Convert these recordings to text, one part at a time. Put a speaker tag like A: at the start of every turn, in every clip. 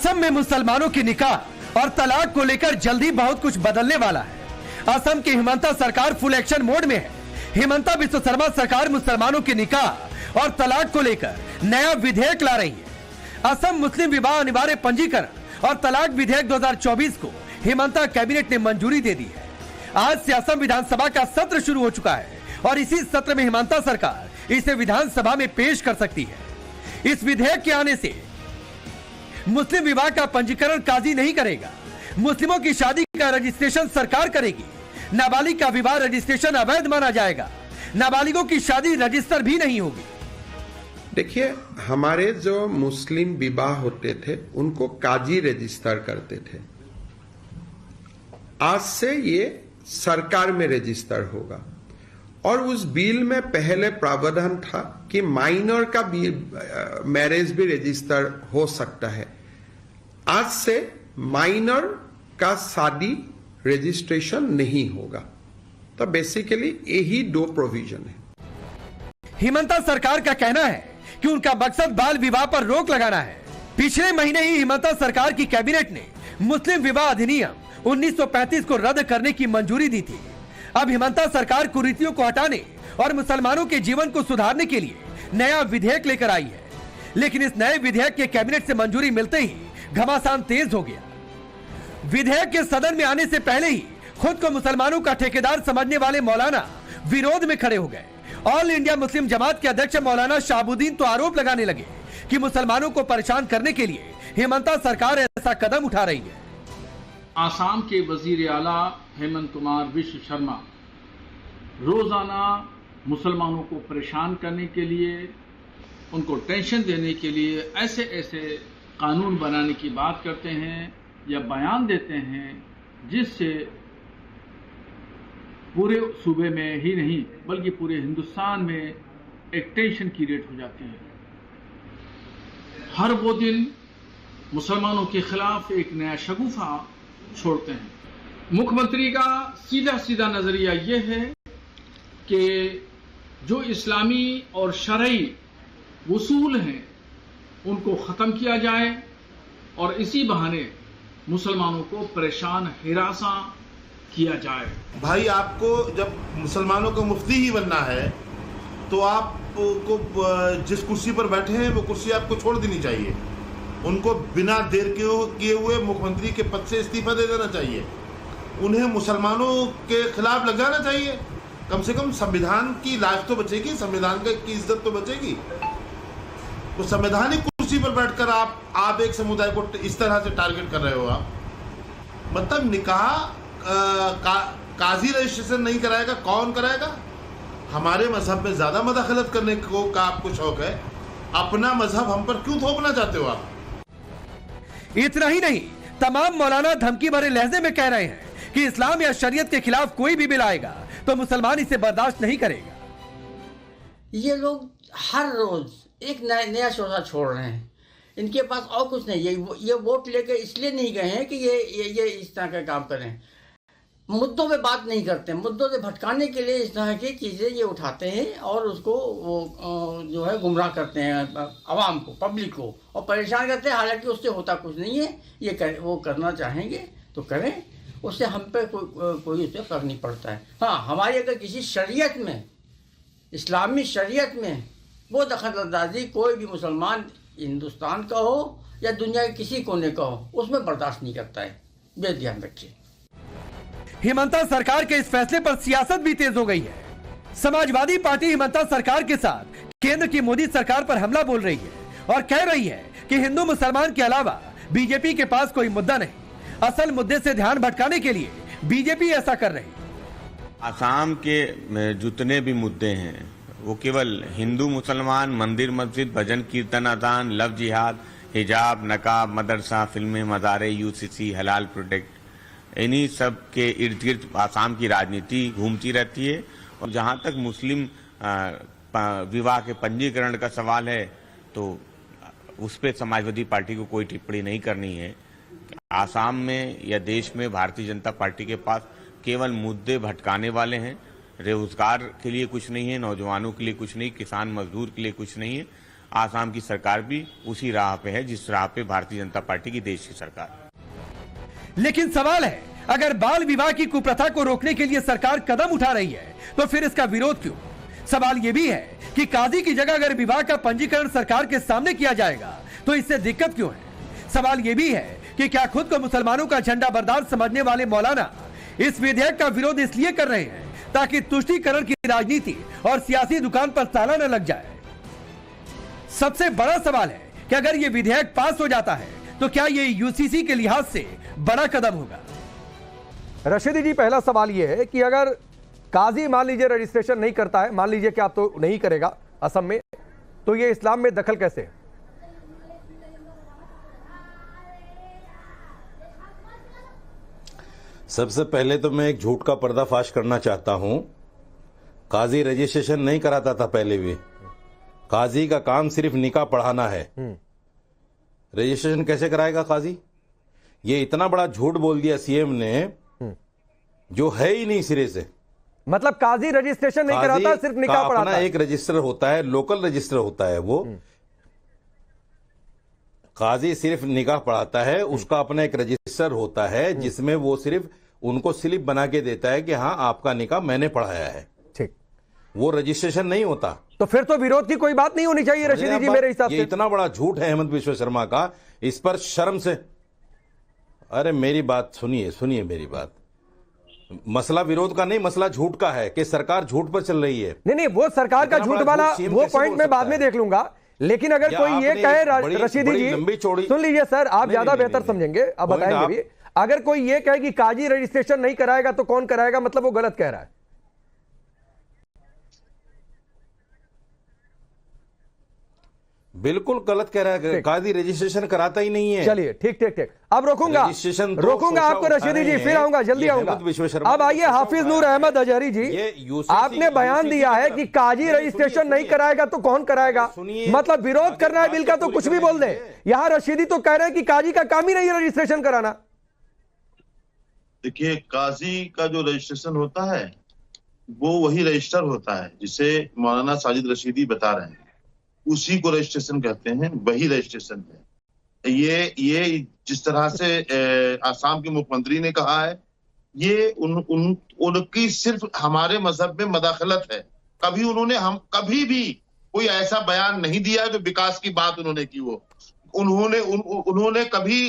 A: असम में मुसलमानों की निकाह और तलाक को लेकर जल्दी बहुत कुछ बदलने वाला है। असम की हिमंता सरकार फुल एक्शन मोड में है। हिमंता बिस्व शर्मा सरकार मुसलमानों की निकाह और तलाक को लेकर नया विधेयक ला रही है। असम मुस्लिम विवाह अनिवार्य पंजीकरण और तलाक विधेयक 2024 को हिमंता कैबिनेट ने मंजूरी दे दी है। आज से असम विधानसभा का सत्र शुरू हो चुका है और इसी सत्र में हिमंता सरकार इसे विधानसभा में पेश कर सकती है। इस विधेयक के आने से मुस्लिम विवाह का पंजीकरण काजी नहीं करेगा। मुस्लिमों की शादी का रजिस्ट्रेशन सरकार करेगी। नाबालिग का विवाह रजिस्ट्रेशन अवैध माना जाएगा। नाबालिगों की शादी रजिस्टर भी नहीं होगी।
B: देखिए, हमारे जो मुस्लिम विवाह होते थे उनको काजी रजिस्टर करते थे। आज से ये सरकार में रजिस्टर होगा और उस बिल में पहले प्रावधान था कि माइनर का मैरिज भी रजिस्टर हो सकता है। आज से माइनर का शादी रजिस्ट्रेशन नहीं होगा। तो बेसिकली यही दो प्रोविजन है।
A: हिमंता सरकार का कहना है कि उनका मकसद बाल विवाह पर रोक लगाना है। पिछले महीने ही हिमंता सरकार की कैबिनेट ने मुस्लिम विवाह अधिनियम 1935 को रद्द करने की मंजूरी दी थी। अब हिमंता सरकार कुरीतियों को हटाने और मुसलमानों के जीवन को सुधारने के लिए नया विधेयक लेकर आई है। लेकिन इस नए विधेयक के कैबिनेट से मंजूरी मिलते ही घमासान तेज हो गया। विधेयक के सदन में आने से पहले ही खुद को मुसलमानों का ठेकेदार समझने वाले मौलाना विरोध में खड़े हो गए। ऑल इंडिया मुस्लिम जमात के अध्यक्ष मौलाना शाहबुद्दीन तो आरोप लगाने लगे कि मुसलमानों को परेशान करने के लिए हिमंता सरकार ऐसा कदम उठा रही है।
C: आसाम के वजीर आला हेमंत कुमार बिश्व शर्मा रोजाना मुसलमानों को परेशान करने के लिए, उनको टेंशन देने के लिए ऐसे ऐसे कानून बनाने की बात करते हैं या बयान देते हैं जिससे पूरे सूबे में ही नहीं बल्कि पूरे हिंदुस्तान में एक टेंशन क्रिएट हो जाती है। हर वो दिन मुसलमानों के खिलाफ एक नया शगुफा छोड़ते हैं। मुख्यमंत्री का सीधा सीधा नजरिया यह है कि जो इस्लामी और शरई उसूल हैं उनको खत्म किया जाए और इसी बहाने मुसलमानों को परेशान हिरासा किया जाए।
D: भाई, आपको जब मुसलमानों का मुफ्ती ही बनना है तो आपको जिस कुर्सी पर बैठे हैं वो कुर्सी आपको छोड़ देनी चाहिए। उनको बिना देर किए हुए मुख्यमंत्री के पद से इस्तीफा दे देना चाहिए। उन्हें मुसलमानों के खिलाफ लग जाना चाहिए। कम से कम संविधान की लाज तो बचेगी, संविधान की इज्जत तो बचेगी। तो संवैधानिक कुर्सी पर बैठकर आप एक समुदाय को इस तरह से टारगेट कर रहे हो। आप मतलब निकाह काजी रजिस्ट्रेशन नहीं कराएगा, कौन कराएगा? हमारे मजहब में ज्यादा मदाखलत करने का आपको शौक है। अपना मजहब हम पर क्यों थोपना चाहते हो आप?
A: इतना ही नहीं, तमाम मौलाना धमकी भरे लहजे में कह रहे हैं कि इस्लाम या शरीयत के खिलाफ कोई भी बिल आएगा तो मुसलमान इसे बर्दाश्त नहीं करेगा।
E: ये लोग हर रोज एक नया शोधा छोड़ रहे हैं। इनके पास और कुछ नहीं। ये वोट लेकर इसलिए नहीं गए हैं कि ये इस तरह का काम करें। मुद्दों पे बात नहीं करते, मुद्दों से भटकाने के लिए इस तरह की चीज़ें ये उठाते हैं और उसको जो है गुमराह करते हैं आवाम को, पब्लिक को, और परेशान करते हैं। हालांकि उससे होता कुछ नहीं है। वो करना चाहेंगे तो करें, उससे हम पे कोई उससे फर्क नहीं पड़ता है। हाँ, हमारी अगर किसी शरीयत में, इस्लामी शरीयत में वो दखलअंदाजी कोई भी मुसलमान हिंदुस्तान का हो या दुनिया के किसी कोने का हो, उसमें बर्दाश्त नहीं करता है। बेध्यान रखिए।
A: हिमंता सरकार के इस फैसले पर सियासत भी तेज हो गई है। समाजवादी पार्टी हिमंता सरकार के साथ केंद्र की मोदी सरकार पर हमला बोल रही है और कह रही है कि हिंदू मुसलमान के अलावा बीजेपी के पास कोई मुद्दा नहीं। असल मुद्दे से ध्यान भटकाने के लिए बीजेपी ऐसा कर रही है।
F: आसाम के जितने भी मुद्दे हैं वो केवल हिंदू मुसलमान, मंदिर मस्जिद, भजन कीर्तन, अजान, लव जिहाद, हिजाब, नकाब, मदरसा, फिल्में, मज़ारे, यूसीसी, हलाल प्रोडक्ट, इन्हीं सब के इर्द गिर्द आसाम की राजनीति घूमती रहती है। और जहां तक मुस्लिम विवाह के पंजीकरण का सवाल है तो उस पर समाजवादी पार्टी को कोई टिप्पणी नहीं करनी है। आसाम में या देश में भारतीय जनता पार्टी के पास केवल मुद्दे भटकाने वाले हैं। रोजगार के लिए कुछ नहीं है, नौजवानों के लिए कुछ नहीं, किसान मजदूर के लिए कुछ नहीं है। आसाम की सरकार भी उसी राह पे है जिस राह पे भारतीय जनता पार्टी की देश की सरकार है।
A: लेकिन सवाल है, अगर बाल विवाह की कुप्रथा को रोकने के लिए सरकार कदम उठा रही है तो फिर इसका विरोध क्यों? सवाल यह भी है कि काजी की जगह अगर विवाह का पंजीकरण सरकार के सामने किया जाएगा तो इससे दिक्कत क्यों है? सवाल यह भी है कि क्या खुद को मुसलमानों का झंडा बरदार समझने वाले मौलाना इस विधेयक का विरोध इसलिए कर रहे हैं ताकि तुष्टीकरण की राजनीति और सियासी दुकान पर ताला न लग जाए? सबसे बड़ा सवाल है कि अगर यह विधेयक पास हो जाता है तो क्या यह यूसीसी के लिहाज से बड़ा कदम होगा?
G: रशीदी जी, पहला सवाल यह है कि अगर काजी मान लीजिए रजिस्ट्रेशन नहीं करता है, मान लीजिए कि आप तो नहीं करेगा असम में, तो ये इस्लाम में दखल कैसे है?
H: सबसे पहले तो मैं एक झूठ का पर्दाफाश करना चाहता हूं। काजी रजिस्ट्रेशन नहीं कराता था पहले भी। काजी का काम सिर्फ निकाह पढ़ाना है। रजिस्ट्रेशन कैसे कराएगा काजी? ये इतना बड़ा झूठ बोल दिया सीएम ने जो है ही नहीं सिरे से।
G: मतलब काजी रजिस्ट्रेशन नहीं कराता, सिर्फ निकाह पढ़ाता है।
H: एक रजिस्टर होता है, लोकल रजिस्टर होता है वो। काजी सिर्फ निकाह पढ़ाता है, उसका अपना एक रजिस्टर होता है जिसमें वो सिर्फ उनको स्लिप बना के देता है कि हाँ आपका निकाह मैंने पढ़ाया है।
G: ठीक,
H: वो रजिस्ट्रेशन नहीं होता।
G: तो फिर तो विरोध की कोई बात नहीं होनी चाहिए रशीदी जी मेरे हिसाब से।
H: ये इतना बड़ा झूठ है हेमंत बिश्व शर्मा का, इस पर शर्म से। अरे मेरी बात सुनिए मेरी बात। मसला विरोध का नहीं, मसला झूठ का है कि सरकार झूठ पर चल रही है।
G: नहीं, वो सरकार का झूठ वाला वो पॉइंट मैं बाद में देख लूंगा। लेकिन अगर कोई ये कहे रशीदी जी, सुन लीजिए सर, आप ज्यादा बेहतर समझेंगे, अब बताएंगे भी। अगर कोई ये कहे कि काजी रजिस्ट्रेशन नहीं कराएगा तो कौन कराएगा, मतलब वो गलत कह रहा है।
H: बिल्कुल गलत कह रहा है। काजी रजिस्ट्रेशन कराता ही नहीं है।
G: चलिए ठीक, अब रोकूंगा आपको रशीदी जी, फिर आऊंगा, जल्दी आऊंगा। अब आइए हाफिज नूर अहमद अजहरी जी, आपने बयान दिया है कि काजी रजिस्ट्रेशन नहीं कराएगा तो कौन कराएगा? मतलब विरोध करना है बिल का तो कुछ भी बोल दे। यहां रशीदी तो कह रहे हैं कि काजी का काम ही नहीं है रजिस्ट्रेशन कराना।
D: देखिए, काजी का जो रजिस्ट्रेशन होता है वो वही रजिस्टर होता है जिसे मौलाना साजिद रशीदी बता रहे हैं, उसी को रजिस्ट्रेशन कहते हैं, वही रजिस्ट्रेशन है। ये जिस तरह से आसाम के मुख्यमंत्री ने कहा है, ये उनकी सिर्फ हमारे मजहब में मदाखलत है। कभी भी कोई ऐसा बयान नहीं दिया जो विकास की बात उन्होंने की। उन्होंने कभी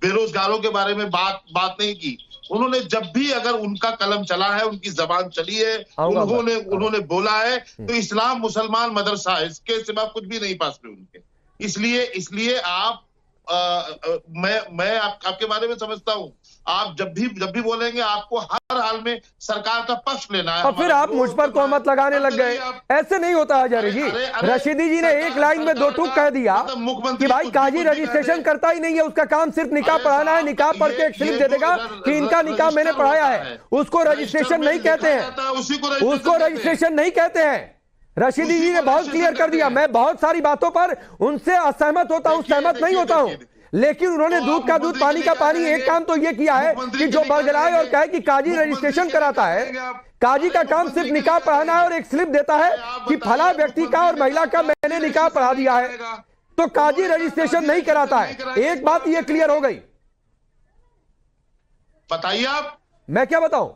D: बेरोजगारों के बारे में बात नहीं की। उन्होंने जब भी अगर उनका कलम चला है, उनकी जबान चली है, उन्होंने बोला है तो इस्लाम मुसलमान मदरसा है, इसके सिवा कुछ भी नहीं पास में उनके। इसलिए मैं आपके बारे में समझता हूं, आप जब भी बोलेंगे आपको हर हाल में सरकार का पक्ष लेना है।
G: और फिर आप मुझ पर तोहमत लगाने लग गए। ऐसे नहीं होता हजारी जी। रशीदी जी ने एक लाइन में दो टूक कह दिया कि भाई काजी रजिस्ट्रेशन करता ही नहीं है, उसका काम सिर्फ निकाह पढ़ाना है। निकाह पढ़ के एक स्लिप दे देगा कि इनका निकाह मैंने पढ़ाया है। उसको रजिस्ट्रेशन नहीं कहते हैं, उसको रजिस्ट्रेशन नहीं कहते हैं। रशीदी जी ने बहुत क्लियर कर दिया। मैं बहुत सारी बातों पर उनसे असहमत होता हूं, सहमत नहीं होता हूं, लेकिन उन्होंने दूध का दूध पानी का पानी। एक काम तो ये किया है कि जो बरगलाए और कहे कि काजी रजिस्ट्रेशन कराता है, काजी का काम सिर्फ निकाह पढ़ाना है और एक स्लिप देता है कि फला व्यक्ति का और महिला का मैंने निकाह पढ़ा दिया है, तो काजी रजिस्ट्रेशन नहीं कराता है। एक बात ये क्लियर हो गई।
D: बताइए आप।
G: मैं क्या बताऊं?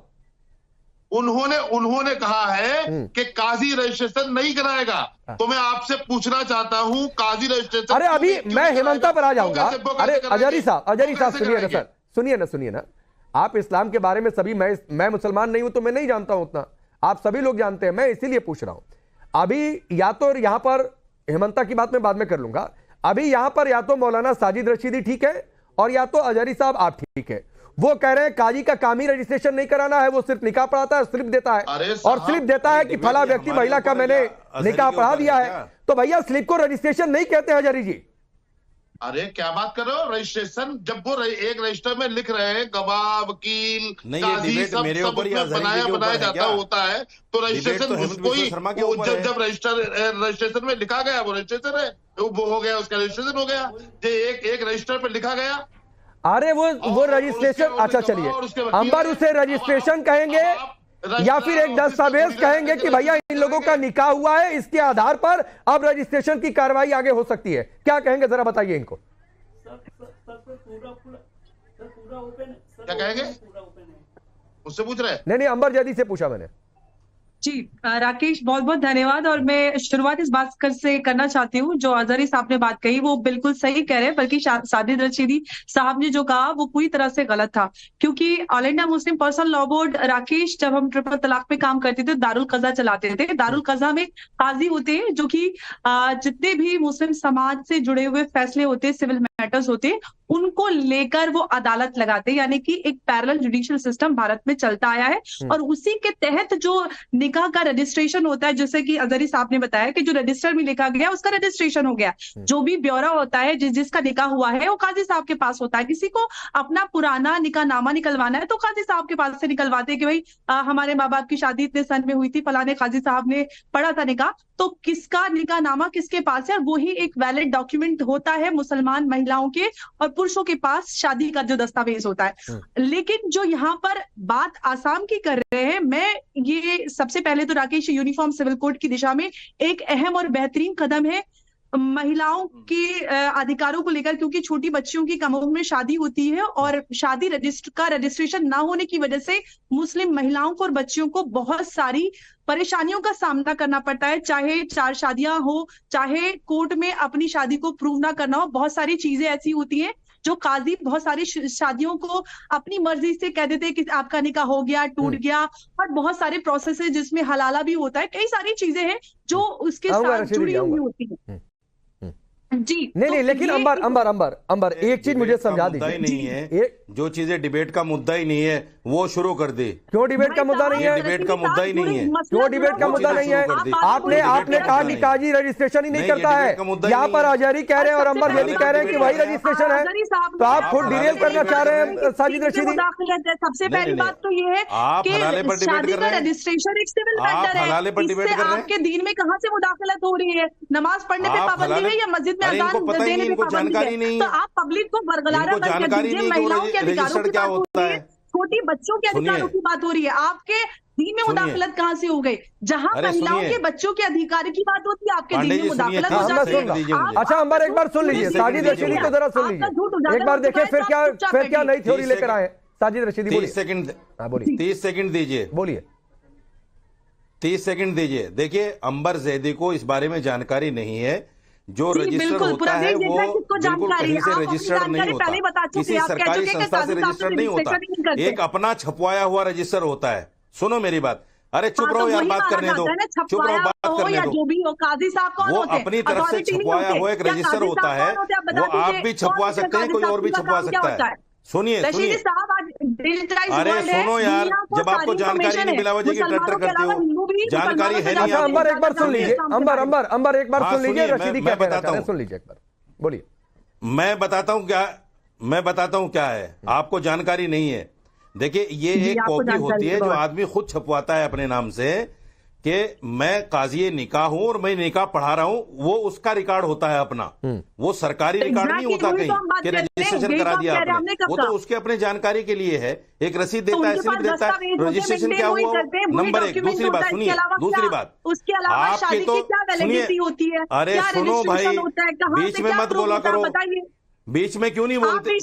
D: उन्होंने कहा है कि काजी रजिस्ट्रेशन नहीं कराएगा। तो मैं आपसे पूछना चाहता हूं, काजी रजिस्ट्रेशन।
G: अरे अभी मैं हेमंता पर आ जाऊंगा। अरे अजहरी साहब सुनिए ना। आप इस्लाम के बारे में सभी, मैं मुसलमान नहीं हूं तो मैं नहीं जानता हूं उतना, आप सभी लोग जानते हैं, मैं इसीलिए पूछ रहा हूं। अभी या तो यहां पर हेमंता की बात मैं बाद में कर लूंगा। अभी यहां पर या तो मौलाना साजिद रशीदी ठीक है और या तो अजहरी साहब आप ठीक है। वो कह रहे हैं काजी का काम ही रजिस्ट्रेशन नहीं कराना है, वो सिर्फ निकाह पढ़ाता है, स्लिप देता है और स्लिप देता है कि फला व्यक्ति महिला का मैंने निकाह पढ़ा दिया है। तो भैया स्लिप को रजिस्ट्रेशन नहीं कहते हजारी जी।
D: अरे क्या बात कर रहे हो? रजिस्ट्रेशन जब वो एक रजिस्टर में लिख रहे हैं गवाह, वकील, काजी सब बनाया जाता होता है, तो रजिस्ट्रेशन उसको ही जब रजिस्ट्रेशन में लिखा गया वो रजिस्ट्रेशन है, वो हो गया, उसका रजिस्ट्रेशन हो गया। एक रजिस्टर पे लिखा गया।
G: अरे वो रजिस्ट्रेशन, अच्छा चलिए अंबर उसे रजिस्ट्रेशन कहेंगे या फिर एक दस्तावेज कहेंगे कि भैया इन लोगों का निकाह हुआ है, इसके आधार पर अब रजिस्ट्रेशन की कार्रवाई आगे हो सकती है? क्या कहेंगे, जरा बताइए इनको।
D: क्या कहेंगे, उससे पूछ रहे हैं?
G: नहीं, अंबर जैदी से पूछा मैंने।
I: जी राकेश, बहुत बहुत धन्यवाद। और मैं शुरुआत इस बात से करना चाहती हूँ, जो अजहरी साहब ने बात कही वो बिल्कुल सही कह रहे हैं, बल्कि साजिद रशीदी साहब ने जो कहा वो पूरी तरह से गलत था। क्योंकि all India Muslim personal law board, Rakesh, जब हम ट्रिपल तलाक पे काम करते थे दारुल कज़ा चलाते थे। दारुल कज़ा में काजी होते हैं जो कि जितने भी मुस्लिम समाज से जुड़े हुए फैसले होते हैं, सिविल मैटर्स होते हैं, उनको लेकर वो अदालत लगाते हैं। यानी कि एक पैरेलल जुडिशियल सिस्टम भारत में चलता आया है और उसी के तहत जो निकाह का रजिस्ट्रेशन होता है, जैसे कि अजहरी साहब ने बताया कि जो रजिस्टर में लिखा गया उसका रजिस्ट्रेशन हो गया। जो भी ब्यौरा होता है जिसका निकाह हुआ है वो काजी साहब के पास होता है। किसी को अपना पुराना निकाह नामा निकलवाना है तो काजी साहब के पास से निकलवाते हैं कि भाई हमारे माँ बाप की शादी इतने सन में हुई थी, फलाने काजी साहब ने पढ़ा था निकाह, तो किसका निकाह नामा किसके पास है, वही एक वैलिड डॉक्यूमेंट होता है मुसलमान महिलाओं के और पुरुषों के पास शादी का जो दस्तावेज होता है। लेकिन जो यहाँ पर बात आसाम की कर रहे हैं, मैं ये सबसे पहले तो राकेश, यूनिफॉर्म सिविल कोड की दिशा में एक अहम और बेहतरीन कदम है महिलाओं के अधिकारों को लेकर, क्योंकि छोटी बच्चियों की कम उम्र में शादी होती है और शादी रजिस्ट्रेशन ना होने की वजह से मुस्लिम महिलाओं को और बच्चियों को बहुत सारी परेशानियों का सामना करना पड़ता है। चाहे 4 शादियां हो, चाहे कोर्ट में अपनी शादी को प्रूव ना करना हो, बहुत सारी चीजें ऐसी होती हैं जो काजी बहुत सारी शादियों को अपनी मर्जी से कह देते हैं कि आपका निकाह हो गया, टूट गया, और बहुत सारे प्रोसेस है जिसमें हलाला भी होता है। कई सारी चीजें हैं जो उसके साथ जुड़ी हुई होती है। जी
G: नहीं, लेकिन अंबर एक चीज मुझे समझा दीजिए।
H: नहीं है जो चीजें डिबेट का मुद्दा ही नहीं है वो शुरू कर दे।
G: क्यों डिबेट का मुद्दा नहीं है?
H: डिबेट का मुद्दा ही नहीं है।
G: क्यों डिबेट का मुद्दा नहीं है? आपने कहा कि काजी रजिस्ट्रेशन ही नहीं करता है। यहाँ पर अजहरी कह रहे हैं और अंबर जैदी कह रहे हैं कि वही रजिस्ट्रेशन है, तो आप खुद डिरेल करना चाह रहे हैं साजिद रशीदी।
I: सबसे पहली बात तो ये है कि शादी का रजिस्ट्रेशन एक सिविल मैटर है, इससे आपके दीन में कहाँ से मुदाखलत हो रही है? नमाज पढ़ने पे पाबंदी है या मस्जिद में अजान देने पे पाबंदी है? तो आप पब्लिक को बरगलारा कर दीजिए। महिलाओं के अधिकारों की बात हो रही है, छोटी बच्चों के अधिकारों की बात हो रही है, आपके दीन में मुदाखलत कहाँ से हो गई? जहाँ महिलाओं के बच्चों के अधिकार की बात होती है आपके दीन में मुदाखलत हो जाती है।
G: अच्छा अंबर, एक बार सुन लीजिए साजिद रशीदी को, जरा सुन लीजिए एक बार, देखिए फिर क्या नई थ्योरी लेकर आए साजिद रशीदी।
H: 30 सेकंड बोलिए, 30 सेकंड दीजिए,
G: बोलिए
H: 30 सेकंड दीजिए। देखिए अंबर जैदी को इस बारे में जानकारी नहीं है। जो रजिस्टर होता है वो बिल्कुल कहीं से रजिस्टर्ड नहीं होता, किसी सरकारी संस्था से रजिस्टर्ड नहीं होता, एक अपना छपवाया हुआ रजिस्टर होता है। सुनो मेरी बात, अरे चुप रहो यार, बात करने दो, चुप रहो, बात करने दो। वो अपनी तरफ से छपवाया हुआ एक रजिस्टर होता है, वो आप भी छपवा सकते हैं, कोई और भी छपवा सकता है। सुनिए अरे सुनो यार, जब आपको जानकारी नहीं मिला वजह की टट्टर करते हो, जानकारी है नहीं।
G: अंबर एक बार सुन लीजिए, अंबर एक बार सुन लीजिए, रशीदी क्या कहता है सुन लीजिए एक बार, बोलिए।
H: मैं बताता हूं क्या है, आपको जानकारी नहीं है। देखिए ये एक कॉपी होती है जो आदमी खुद छपवाता है अपने नाम से कि मैं काजी निकाह हूं और मैं निकाह पढ़ा रहा हूं, वो उसका रिकॉर्ड होता है अपना, वो सरकारी रिकॉर्ड नहीं होता कहीं कि रजिस्ट्रेशन करा दिया आपने, वो तो उसके अपने जानकारी के लिए है। एक रसीद देता है, स्लिप देता है, रजिस्ट्रेशन क्या हुआ, नंबर 1। दूसरी बात सुनिए, दूसरी बात आपकी तो सुनिए, अरे सुनो भाई, बीच में मत बोला करो, बीच में क्यों नहीं बोलते?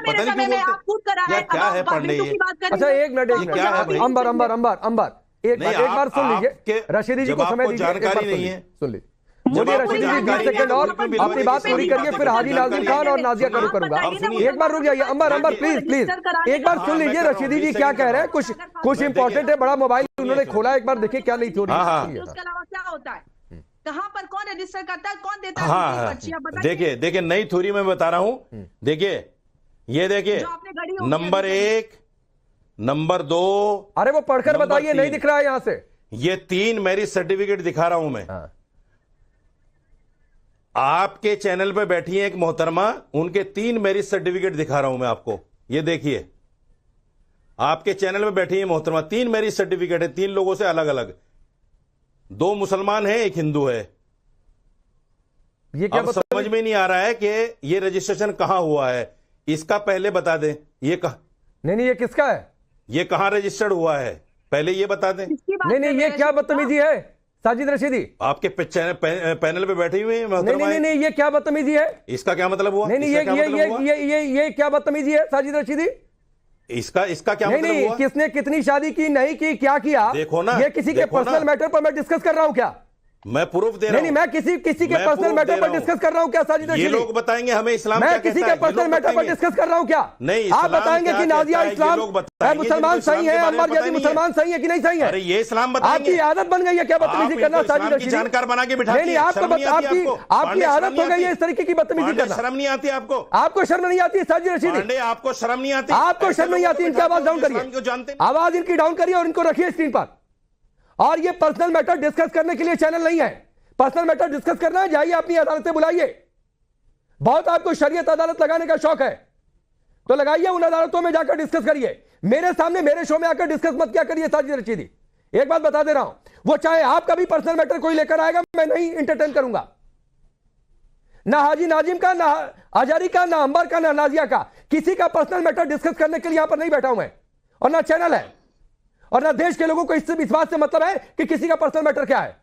H: पता नहीं क्यों बोलते, या क्या है पांडे ये?
G: अच्छा एक मिनट, क्या है अंबर एक बार सुन लीजिए, रशीदी जी को समय दीजिए,
H: जानकारी नहीं है,
G: सुन लीजिए मुझे रशीदी जी 20 सेकंड और अपनी बात पूरी करिए, फिर हाजी नाज़िम खान और नाजिया करूँ करूंगा। एक बार रुक जाइए अंबर प्लीज एक बार सुन लीजिए रशीदी जी क्या कह रहे हैं, कुछ इंपॉर्टेंट है, बड़ा मोबाइल उन्होंने खोला, एक बार देखिए क्या नहीं थी।
I: उसके अलावा क्या होता है, कहां पर कौन रजिस्टर करता है, कौन देता है?
H: हाँ देखिए नई थ्योरी में बता रहा हूं। देखिए ये देखिए, नंबर 1, नंबर 2,
G: अरे वो पढ़कर बताइए, नहीं दिख रहा है यहां से।
H: ये 3 मैरिज सर्टिफिकेट दिखा रहा हूं मैं। आपके चैनल पे बैठी है एक मोहतरमा, उनके 3 मैरिज सर्टिफिकेट दिखा रहा हूं मैं आपको। ये देखिए आपके चैनल में बैठी है मोहतरमा, 3 मैरिज सर्टिफिकेट है, 3 लोगों से अलग अलग, 2 मुसलमान है, 1 हिंदू है। ये क्या समझ में नहीं आ रहा है कि ये रजिस्ट्रेशन कहां हुआ है, इसका पहले बता दें। ये नहीं, ये किसका है,
G: ये कहां रजिस्टर्ड हुआ है?
H: पहले ये बता दें।
G: नहीं, ये क्या बदतमीजी है साजिद रशीदी?
H: आपके पैनल पे बैठे हुए हैं।
G: नहीं, ये क्या बदतमीजी है?
H: इसका क्या मतलब हुआ?
G: नहीं, ये क्या बदतमीजी है साजिद रशीदी?
H: इसका क्या मतलब हुआ?
G: किसने कितनी शादी की, नहीं की, क्या किया?
H: देखो ना,
G: ये किसी के पर्सनल मैटर पर मैं डिस्कस कर रहा हूं क्या?
H: मैं प्रूफ दे रहा हूं।
G: नहीं, मैं किसी के पर्सनल मैटर पर डिस्कस कर रहा हूं क्या साजिद रशीदी?
H: ये लोग बताएंगे हमें इस्लाम क्या
G: मैं किसी के पर्सनल मैटर पर डिस्कस कर रहा हूं क्या?
H: नहीं,
G: आप बताएंगे कि नाजिया इस्लाम मुसलमान सही है, अम्बर जैदी मुसलमान सही है कि नहीं सही है?
H: अरे ये इस्लाम बताएंगे।
G: आपकी आदत बन गई है क्या बदतमीजी करना साजिद रशीदी?
H: जानकार बना के बिठा।
G: नहीं, आपकी आदत हो गई है इस तरीके की बदतमीजी करना।
H: शर्म नहीं आती आपको?
G: आपको शर्म नहीं आती साजिद रशीदी?
H: आपको शर्म नहीं आती?
G: आपको शर्म नहीं आती? इनकी आवाज डाउन करिए, आवाज इनकी डाउन करिए और इनको रखिए स्क्रीन पर। और ये पर्सनल मैटर डिस्कस करने के लिए चैनल नहीं है। पर्सनल मैटर डिस्कस करना है, जाइए अपनी अदालतें बुलाइए। बहुत आपको शरीयत अदालत लगाने का शौक है तो लगाइए, उन अदालतों में जाकर डिस्कस करिए। मेरे सामने मेरे शो में आकर डिस्कस मत क्या करिए साजिद रशीदी। एक बात बता दे रहा हूं, वो चाहे आपका भी पर्सनल मैटर कोई लेकर आएगा, मैं नहीं इंटरटेन करूंगा। ना हाजी नाजिम का, ना अजारी का, ना अंबर का, ना नाजिया का, किसी का पर्सनल मैटर डिस्कस करने के लिए यहां पर नहीं बैठा हूं मैं। और ना चैनल है और ना देश के लोगों को इस बात से मतलब है कि किसी का पर्सनल मैटर क्या है।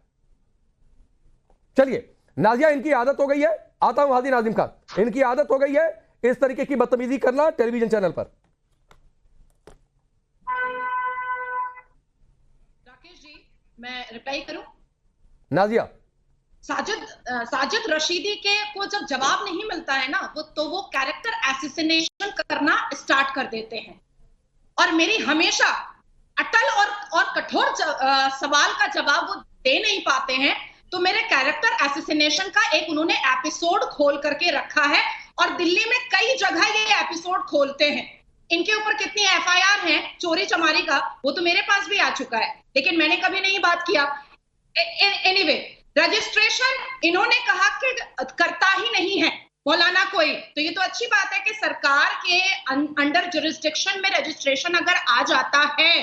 G: चलिए, नाजिया, इनकी आदत हो गई है, आता हूं हादी नाजिम खान, इनकी आदत हो गई है इस तरीके की बदतमीजी करना टेलीविजन चैनल पर।
J: राकेश जी, मैं रिप्लाई करूं?
G: नाजिया,
J: साजिद रशीदी के को जब जवाब नहीं मिलता है ना, वो कैरेक्टर एसिसिनेशन करना स्टार्ट कर देते हैं। और मेरी हमेशा अटल और कठोर सवाल का जवाब वो दे नहीं पाते हैं, तो मेरे कैरेक्टर एसिसिनेशन का एक उन्होंने एपिसोड खोल करके रखा है और दिल्ली में कई जगह ये एपिसोड खोलते हैं। इनके ऊपर कितनी एफआईआर है चोरी चमारी का, वो तो मेरे पास भी आ चुका है, लेकिन मैंने कभी नहीं बात किया। एनीवे, रजिस्ट्रेशन इन्होंने कहा कि करता ही नहीं है मौलाना कोई, तो ये तो अच्छी बात है कि सरकार के अंडर जुरिस्डिक्शन में रजिस्ट्रेशन अगर आ जाता है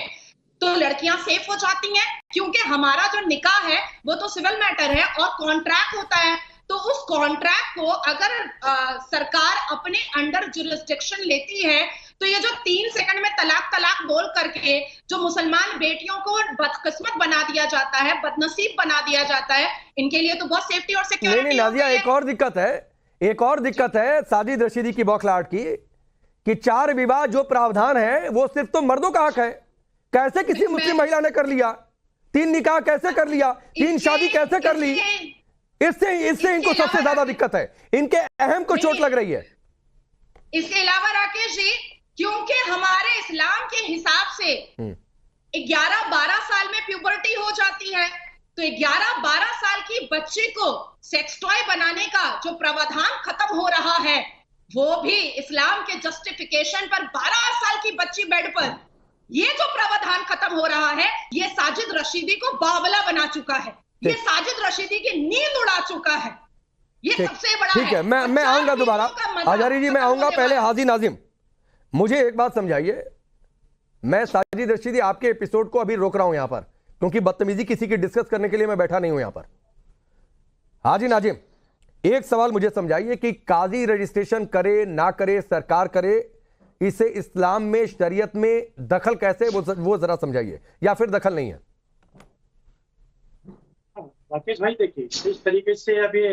J: तो लड़कियां सेफ हो जाती हैं, क्योंकि हमारा जो निकाह है वो तो सिविल मैटर है और कॉन्ट्रैक्ट होता है। तो उस कॉन्ट्रैक्ट को अगर सरकार अपने अंडर जुरिस्डिक्शन लेती है तो ये जो 3 सेकंड में तलाक बोल करके जो मुसलमान बेटियों को बदकिस्मत बना दिया जाता है, बदनसीब बना दिया जाता है, इनके लिए तो बहुत सेफ्टी और सिक्योरिटी।
G: नहीं नाजिया, एक और दिक्कत है साजिद रशीदी की बौखलाहट की कि 4 विवाह जो प्रावधान है वो सिर्फ तो मर्दों का हक है। कैसे किसी मुस्लिम महिला ने कर लिया? 3 निकाह कैसे कर लिया? 3 शादी कैसे कर ली? इससे इनको सबसे ज्यादा दिक्कत है, इनके अहम को चोट लग रही है।
J: इसके अलावा राकेश जी, क्योंकि हमारे इस्लाम के हिसाब से 11-12 साल में प्यूबर्टी हो जाती है, तो 11-12 साल की बच्ची को सेक्स टॉय बनाने का जो प्रावधान खत्म हो रहा है, वो भी इस्लाम के जस्टिफिकेशन पर 12 साल की बच्ची बेड पर, ये जो प्रावधान खत्म हो रहा है, ये साजिद रशीदी को बावला बना चुका है, ये साजिद रशीदी की नींद उड़ा चुका है, ये सबसे बड़ा
G: ठीक है। मैं आऊंगा दोबारा, आजारी जी मैं आऊंगा, पहले हाजी नाजिम मुझे एक बात समझाइए। मैं साजिद रशीदी आपके एपिसोड को अभी रोक रहा हूं यहां पर, क्योंकि बदतमीजी किसी की डिस्कस करने के लिए मैं बैठा नहीं हूं यहां पर। हाजी नाजिम, एक सवाल मुझे समझाइए कि काजी रजिस्ट्रेशन करे ना करे, सरकार करे, इसे इस्लाम में, शरीयत में दखल कैसे, वो जरा समझाइए, या फिर दखल नहीं है?
K: राकेश भाई, देखिए इस तरीके से अभी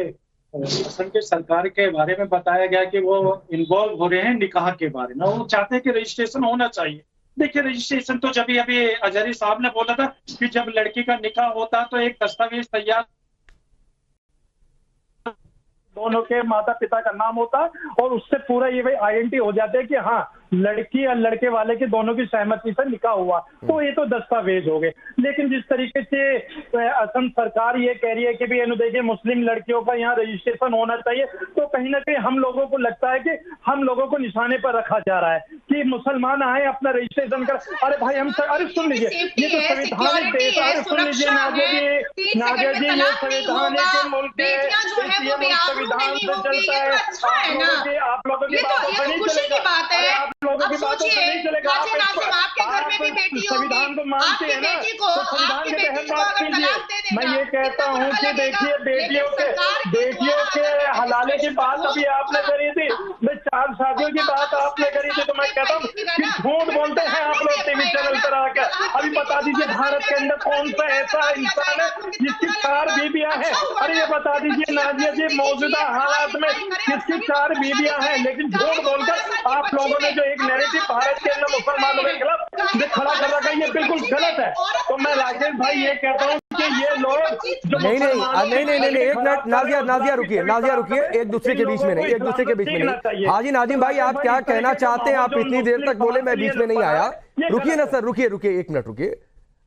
K: असम के सरकार के बारे में बताया गया कि वो इन्वॉल्व हो रहे हैं निकाह के बारे में, वो चाहते हैं कि रजिस्ट्रेशन होना चाहिए। देखिए रजिस्ट्रेशन तो जब अभी अजहरी साहब ने बोला था कि जब लड़की का निकाह होता तो एक दस्तावेज तैयार, दोनों के माता पिता का नाम होता और उससे पूरा ये भाई आइडेंटिटी हो जाते हैं कि हाँ लड़की और लड़के वाले के दोनों की सहमति से निकाह हुआ, तो ये तो दस्तावेज हो गए। लेकिन जिस तरीके से असम सरकार ये कह रही है कि भी देखिए मुस्लिम लड़कियों का यहाँ रजिस्ट्रेशन होना चाहिए, तो कहीं ना कहीं हम लोगों को लगता है कि हम लोगों को निशाने पर रखा जा रहा है कि मुसलमान आए अपना रजिस्ट्रेशन कर। अरे भाई हम अरे सुन लीजिए, ये तो संविधानिक देश है, अरे सुन लीजिए नाजिया जी, ये संवैधानिक मुल्क है, संविधान से चलता है। आप लोगों की बातों पर नहीं चलेगा। लोगों
J: अब
K: की बातों से नहीं चलेगा।
J: हाजी नाज़िम, आपके घर में भी बेटी होगी,
K: संविधान को मानते हैं ना, तो संविधान के तहत बात कीजिए। मैं ये कहता हूँ कि देखिए बेटियों के हलाले की बात अभी आपने करी थी, 4 शादियों की बात आपने करी थी, तो मैं कहता हूँ कि झूठ बोलते हैं आप लोग टीवी चैनल पर आकर। अभी बता दीजिए भारत के अंदर कौन सा ऐसा इंसान है जिसकी 4 बीबियां हैं? अरे ये बता दीजिए नाजिया जी, मौजूदा हालात में किसकी 4 बीबियां हैं? लेकिन झूठ बोलकर आप लोगों ने जो एक नैरेटिव भारत के अंदर मुसलमानों के खिलाफ खड़ा कर रखा है, ये बिल्कुल गलत है। तो मैं राकेश भाई ये कहता हूँ कि ये लोग
G: नहीं, एक मिनट नाजिया रुकिए, एक दूसरे के बीच में नहीं। हाजी नाजिम भाई, आप क्या कहना चाहते हैं? आप इतनी देर तक बोले, मैं बीच में नहीं आया। रुकिए ना सर, रुकिए 1 मिनट रुकिए।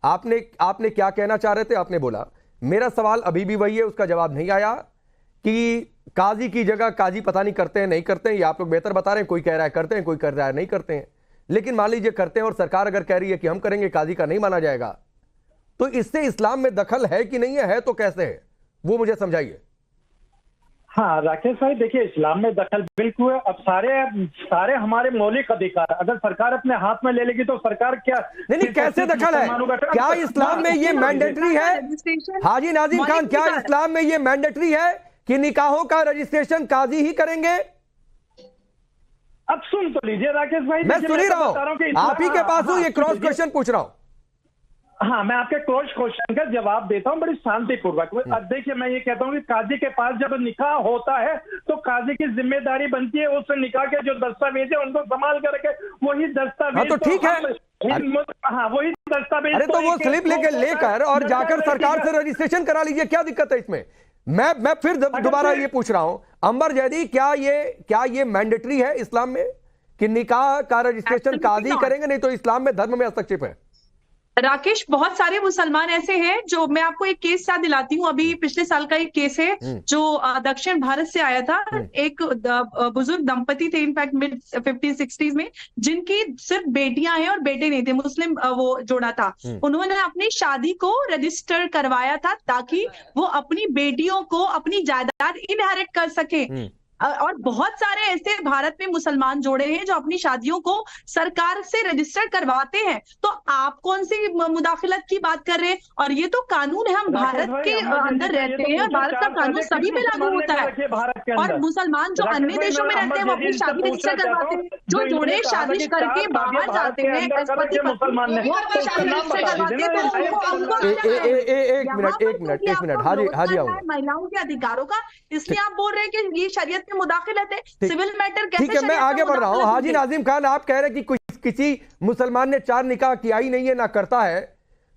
G: आपने क्या कहना चाह रहे थे? आपने बोला, मेरा सवाल अभी भी वही है, उसका जवाब नहीं आया कि काजी की जगह काजी पता नहीं करते हैं नहीं करते हैं, ये आप लोग बेहतर बता रहे हैं। कोई कह रहा है करते हैं, कोई कह रहा है नहीं करते हैं। लेकिन मान लीजिए करते हैं और सरकार अगर कह रही है कि हम करेंगे, काजी का नहीं माना जाएगा, तो इससे इस्लाम में दखल है कि नहीं है तो कैसे है, वो मुझे समझाइए।
K: हाँ राकेश भाई, देखिए इस्लाम में दखल बिल्कुल है। अब सारे हमारे मौलिक अधिकार अगर सरकार अपने हाथ में ले लेगी तो सरकार क्या
G: नहीं कैसे दखल है? क्या इस्लाम में ये मैंडेटरी है? हाजी नाजिम खान, क्या इस्लाम में ये मैंडेटरी है कि निकाहों का रजिस्ट्रेशन काजी ही करेंगे?
K: अब सुन तो लीजिए राकेश भाई,
G: मैं सुन ही रहा हूं, आप ही के पास हूं, ये क्रॉस क्वेश्चन पूछ रहा हूं।
K: हाँ, मैं आपके क्रॉस क्वेश्चन का जवाब देता हूं बड़ी शांतिपूर्वक। देखिए मैं ये कहता हूं कि काजी के पास जब निकाह होता है तो काजी की जिम्मेदारी बनती है उस निकाह के जो दस्तावेज है उनको संभाल कर रखे। वही दस्तावेज
G: तो ठीक है,
K: हाँ वही दस्तावेज।
G: अरे तो वो स्लिप लेकर और जाकर सरकार से रजिस्ट्रेशन करा लीजिए, क्या दिक्कत है इसमें? मैं फिर दोबारा ये पूछ रहा हूं, अंबर जैदी, क्या ये मैंडेटरी है इस्लाम में कि निकाह का रजिस्ट्रेशन काजी करेंगे? नहीं तो इस्लाम में धर्म में हस्तक्षेप है।
I: राकेश, बहुत सारे मुसलमान ऐसे हैं जो, मैं आपको एक केस याद दिलाती हूँ, अभी पिछले साल का एक केस है जो दक्षिण भारत से आया था। एक बुजुर्ग दंपति थे, इनफैक्ट मिड 50-60s में, जिनकी सिर्फ बेटियां हैं और बेटे नहीं थे, मुस्लिम वो जोड़ा था। उन्होंने अपनी शादी को रजिस्टर करवाया था ताकि वो अपनी बेटियों को अपनी जायदाद इनहेरिट कर सके। और बहुत सारे ऐसे भारत में मुसलमान जोड़े हैं जो अपनी शादियों को सरकार से रजिस्टर करवाते हैं। तो आप कौन सी मुदाखलत की बात कर रहे हैं? और ये तो कानून है, हम भारत के अंदर रहते हैं और भारत का कानून सभी पे लागू होता है। और मुसलमान जो अन्य देशों में रहते हैं वो अपनी शादी रजिस्टर करवाते हैं। जो जोड़े शादी करके बाहर जाते हैं,
G: एक मिनट हाजी आऊंगा
I: महिलाओं के अधिकारों का, इसलिए आप बोल रहे हैं कि ये शरीयत मुदाखलत है, सिविल मैटर कैसे?
G: ठीक है, मैं आगे बढ़ रहा हूं। हाजी नाजिम खान, आप कह रहे हैं कि किसी मुसलमान ने 4 निकाह किया ही नहीं है ना करता है,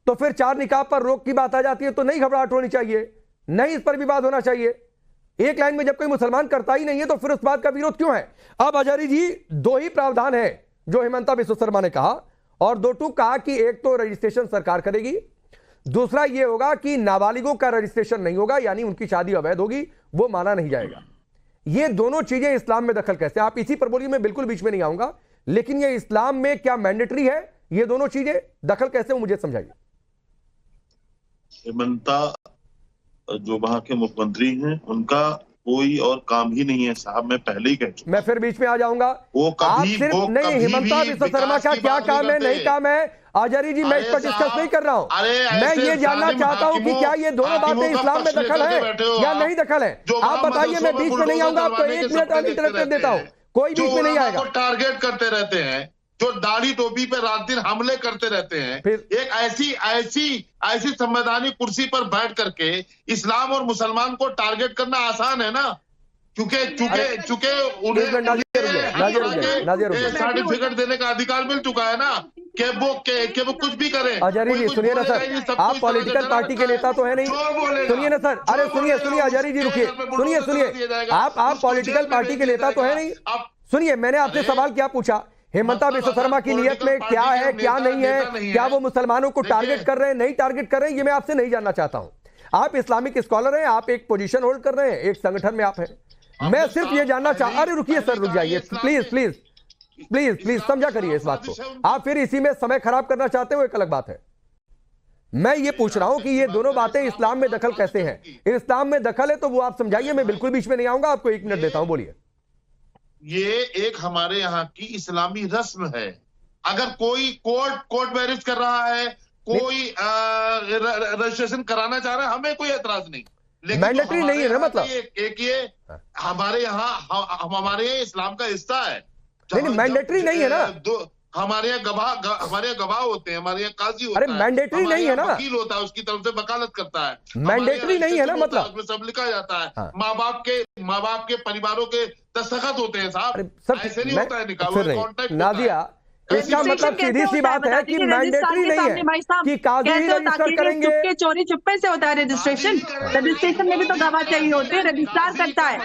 G: तो फिर 4 निकाह पर रोक की बात आ जाती है तो नहीं घबराहट होनी चाहिए, नहीं इस पर विवाद होना चाहिए। एक लाइन में जब कोई मुसलमान करता ही नहीं है तो फिर उस बात का विरोध क्यों है? अब हजारी जी, 2 ही प्रावधान है जो हेमंता बिस्वा शर्मा ने कहा, और 2 कहा कि एक तो रजिस्ट्रेशन सरकार करेगी, दूसरा यह होगा कि नाबालिगों का रजिस्ट्रेशन नहीं होगा, यानी उनकी शादी अवैध होगी, वो माना नहीं जाएगा। ये दोनों चीजें इस्लाम में दखल कैसे? आप इसी पर बोलिए, मैं बिल्कुल बीच में नहीं आऊंगा, लेकिन ये इस्लाम में क्या मैंडेटरी है? ये दोनों चीजें दखल कैसे, वो मुझे समझाइए।
L: हेमंता जो वहां के मुख्यमंत्री हैं, उनका कोई और काम ही नहीं है साहब, मैं पहले ही कह चुका।
G: मैं फिर बीच में आ जाऊंगा।
L: वो
G: आप सिर्फ नहीं, हेमंता बिस्वा शर्मा का क्या काम है, नहीं काम है, आजारी जी मैं इस पर डिस्कस नहीं कर रहा हूं। मैं ये जानना चाहता हूं कि क्या ये दोनों बातें इस्लाम में दखल है या नहीं दखल है? आप बताइए, मैं बीच में नहीं आऊंगा, आपको 1 मिनट अनइंटरप्टेड देता हूं, कोई बीच में नहीं आएगा।
L: टारगेट करते रहते हैं, जो दाढ़ी टोपी पे रात दिन हमले करते रहते हैं, एक ऐसी संवैधानिक कुर्सी पर बैठ करके इस्लाम और मुसलमान को टारगेट करना आसान है ना, चूंकि उन्हें सर्टिफिकेट देने का अधिकार मिल चुका है ना कि वो कुछ भी करें।
G: आजारी जी सुनिए ना सर, आप पॉलिटिकल पार्टी के नेता तो है नहीं, सुनिए ना सर, अरे सुनिए आजारी जी रुकिए, सुनिए आप पॉलिटिकल पार्टी के नेता तो है नहीं। सुनिए, मैंने आपसे सवाल क्या पूछा, हेमंता बिस्वा शर्मा की नियत में क्या है क्या नहीं है, क्या वो मुसलमानों को टारगेट कर रहे हैं नहीं टारगेट कर रहे हैं, ये मैं आपसे नहीं जानना चाहता हूं। आप इस्लामिक स्कॉलर हैं, आप एक पोजीशन होल्ड कर रहे हैं, एक संगठन में आप हैं, मैं सिर्फ ये जानना चाह, अरे रुकिए सर, रुक जाइए प्लीज समझा करिए इस बात को। आप फिर इसी में समय खराब करना चाहते हो, एक अलग बात है। मैं ये पूछ रहा हूं कि ये दोनों बातें इस्लाम में दखल कैसे हैं? इस्लाम में दखल है तो वो आप समझाइए, मैं बिल्कुल बीच में नहीं आऊंगा, आपको 1 मिनट देता हूं, बोलिए।
L: ये एक हमारे यहाँ की इस्लामी रस्म है। अगर कोई कोर्ट मैरिज कर रहा है, कोई रजिस्ट्रेशन कराना चाह रहा है, हमें कोई एतराज नहीं, लेकिन
G: मैंडेटरी नहीं है ना, मतलब
L: एक ये हमारे यहाँ इस्लाम का हिस्सा है।
G: नहीं, मैंडेटरी नहीं है ना।
L: हमारे यहाँ गवाह होते हैं, हमारे यहाँ काजी होता है।
G: अरे मैंडेटरी नहीं है ना,
L: वकील होता है, उसकी तरफ से वकालत करता है।
G: मैंडेटरी नहीं है ना, मतलब
L: उसमें सब लिखा जाता है। माँ बाप के परिवारों के दस्तखत होते हैं साहब, ऐसे नहीं होता है निकाह।
G: नादिया, इसका मतलब सीधी सी बात है कि मैंडेटरी नहीं है कि काजी रजिस्टर करेंगे।
I: चुपके चोरी चुप्पे से होता है रजिस्ट्रेशन में भी तो गवाह चाहिए होते हैं, रजिस्ट्रार करता है।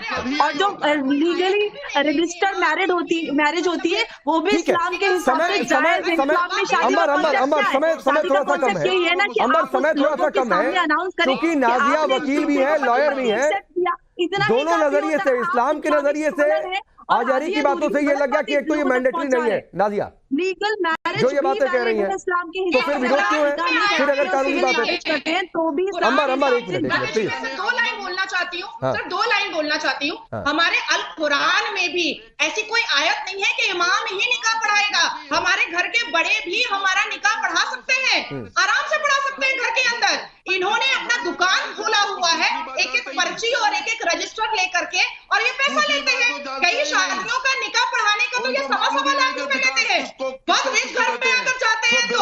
I: और जो लीगली रजिस्टर मैरिज होती है वो भी इस्लाम के हिसाब से जायज है।
G: अमर समय थोड़ा सा कम है, क्योंकि नाजिया वकील भी है, लॉयर भी है, दोनों नजरिए से, इस्लाम के नजरिए से आजारी की बातों से ये लग गया कि एक तो ये मैंडेटरी नहीं है नाजिया,
I: लीगल मैरिज
G: जो ये बातें कह रही हैं, तो फिर विरोध क्यों है? फिर अगर कानूनी बात है तो भी
J: अंबर एक मिनट प्लीज, 2 लाइन बोलना चाहती हूँ सर, 2 लाइन बोलना चाहती हूँ। हमारे अल कुरान में भी ऐसी कोई आयत नहीं है कि इमाम ही निकाह पढ़ाएगा। हमारे घर के बड़े भी हमारा निकाह पढ़ा सकते हैं, आराम से पढ़ा सकते हैं घर के अंदर। इन्होंने अपना दुकान खोला हुआ है, एक एक पर्ची और एक एक रजिस्टर लेकर के, और ये पैसा लेते हैं। कई शादियों का निकाह पढ़ाने का तो ये 1.25 लाख रुपए लेते हैं। बस इस घर में अगर जाते हैं तो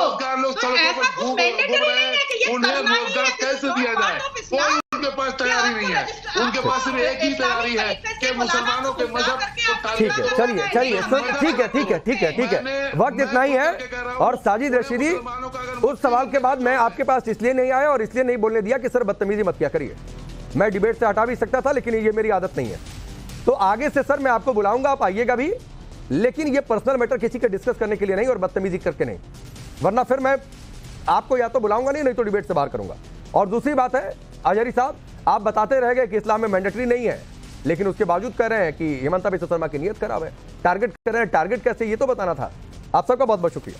J: ऐसा कुछ मैंडेटरी नहीं है कि ये करना ही है।
L: कैसे दिया जाए, कोई उनके पास तैयारी नहीं है। उनके पास सिर्फ एक ही तैयारी है कि मुसलमानों के मजहब को।
G: ठीक है, चलिए, ठीक है, वक्त इतना ही है। और साजिद रशीदी, उस सवाल के बाद मैं आपके पास इसलिए नहीं आया और इसलिए नहीं बोलने दिया कि सर बदतमीजी मत किया करिए। मैं डिबेट से हटा भी सकता था, लेकिन ये मेरी आदत नहीं है। तो आगे से सर मैं आपको बुलाऊंगा, आप आइएगा भी, लेकिन ये पर्सनल मैटर किसी के डिस्कस करने के लिए नहीं और बदतमीजी करके नहीं, वरना फिर मैं आपको या तो बुलाऊंगा नहीं तो डिबेट से बाहर करूंगा। और दूसरी बात है आजारी साहब, आप बताते रह गए कि इस्लाम में मैंडेटरी नहीं है, लेकिन उसके बावजूद कह रहे हैं कि हिमंता बिस्वा शर्मा की नीयत खराब है, टारगेट कर रहे हैं। टारगेट कैसे, ये तो बताना था। आप सबका बहुत बहुत शुक्रिया।